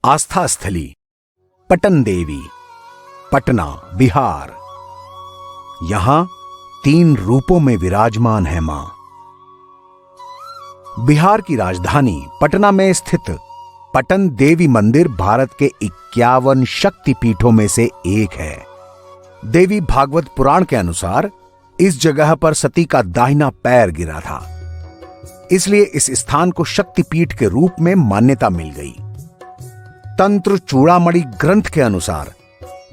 आस्था स्थली पटन देवी, पटना, बिहार। यहां 3 रूपों में विराजमान है मां। बिहार की राजधानी पटना में स्थित पटन देवी मंदिर भारत के 51 शक्तिपीठों में से एक है। देवी भागवत पुराण के अनुसार इस जगह पर सती का दाहिना पैर गिरा था, इसलिए इस स्थान को शक्तिपीठ के रूप में मान्यता मिल गई। तंत्र चूड़ामणि ग्रंथ के अनुसार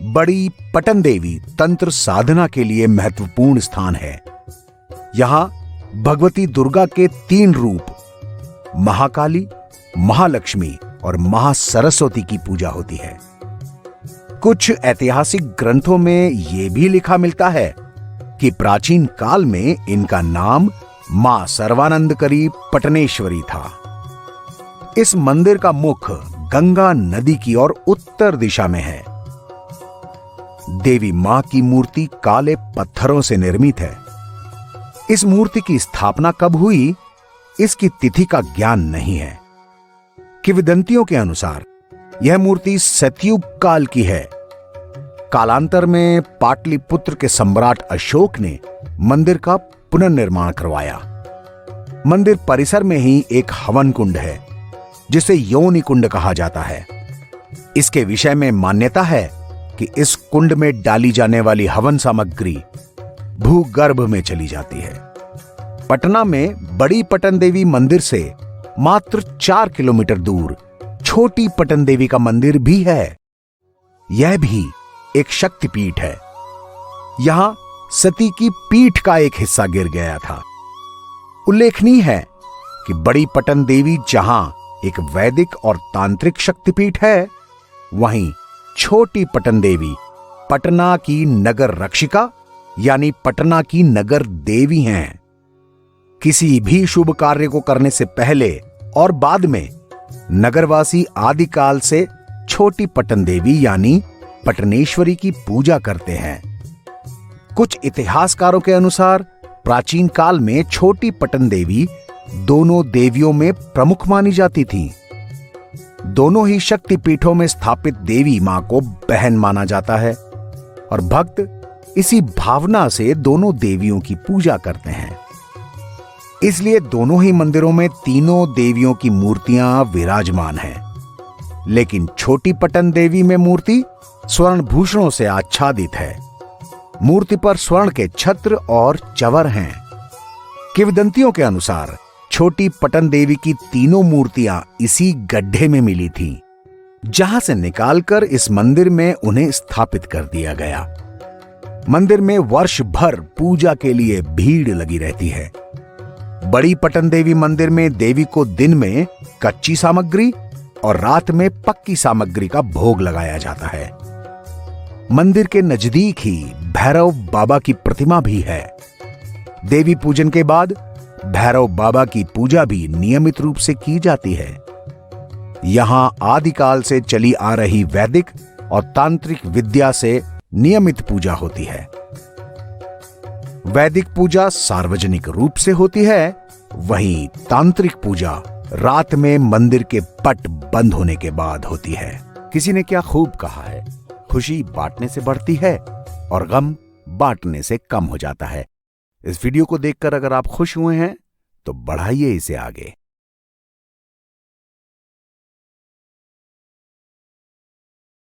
बड़ी पटन देवी तंत्र साधना के लिए महत्वपूर्ण स्थान है। यहां भगवती दुर्गा के 3 रूप महाकाली, महालक्ष्मी और महासरस्वती की पूजा होती है। कुछ ऐतिहासिक ग्रंथों में यह भी लिखा मिलता है कि प्राचीन काल में इनका नाम मां सर्वानंदकरी पटनेश्वरी था। इस मंदिर का मुख गंगा नदी की ओर उत्तर दिशा में है। देवी मां की मूर्ति काले पत्थरों से निर्मित है। इस मूर्ति की स्थापना कब हुई, इसकी तिथि का ज्ञान नहीं है। किंवदंतियों के अनुसार यह मूर्ति सतयुग काल की है। कालांतर में पाटलिपुत्र के सम्राट अशोक ने मंदिर का पुनर्निर्माण करवाया। मंदिर परिसर में ही एक हवन कुंड है, जिसे योनि कुंड कहा जाता है। इसके विषय में मान्यता है कि इस कुंड में डाली जाने वाली हवन सामग्री भूगर्भ में चली जाती है। पटना में बड़ी पटन देवी मंदिर से मात्र 4 किलोमीटर दूर छोटी पटन देवी का मंदिर भी है। यह भी एक शक्तिपीठ है। यहां सती की पीठ का एक हिस्सा गिर गया था। उल्लेखनीय है कि बड़ी पटन देवी जहां एक वैदिक और तांत्रिक शक्तिपीठ है, वहीं छोटी पटन देवी पटना की नगर रक्षिका यानी पटना की नगर देवी हैं। किसी भी शुभ कार्य को करने से पहले और बाद में नगरवासी आदिकाल से छोटी पटन देवी यानी पटनेश्वरी की पूजा करते हैं। कुछ इतिहासकारों के अनुसार प्राचीन काल में छोटी पटन देवी दोनों देवियों में प्रमुख मानी जाती थी। दोनों ही शक्तिपीठों में स्थापित देवी मां को बहन माना जाता है और भक्त इसी भावना से दोनों देवियों की पूजा करते हैं। इसलिए दोनों ही मंदिरों में तीनों देवियों की मूर्तियां विराजमान हैं। लेकिन छोटी पटन देवी में मूर्ति स्वर्ण भूषणों से आच्छादित है। मूर्ति पर स्वर्ण के छत्र और चवर हैं। किंवदंतियों के अनुसार छोटी पटन देवी की तीनों मूर्तियां इसी गड्ढे में मिली थीं, जहां से निकालकर इस मंदिर में उन्हें स्थापित कर दिया गया। मंदिर में वर्ष भर पूजा के लिए भीड़ लगी रहती है। बड़ी पटन देवी मंदिर में देवी को दिन में कच्ची सामग्री और रात में पक्की सामग्री का भोग लगाया जाता है। मंदिर के नजदीक ही भैरव बाबा की प्रतिमा भी है। देवी पूजन के बाद भैरव बाबा की पूजा भी नियमित रूप से की जाती है। यहां आदिकाल से चली आ रही वैदिक और तांत्रिक विद्या से नियमित पूजा होती है। वैदिक पूजा सार्वजनिक रूप से होती है, वहीं तांत्रिक पूजा रात में मंदिर के पट बंद होने के बाद होती है। किसी ने क्या खूब कहा है, खुशी बांटने से बढ़ती है और गम बांटने से कम हो जाता है। इस वीडियो को देखकर अगर आप खुश हुए हैं तो बढ़ाइए इसे आगे।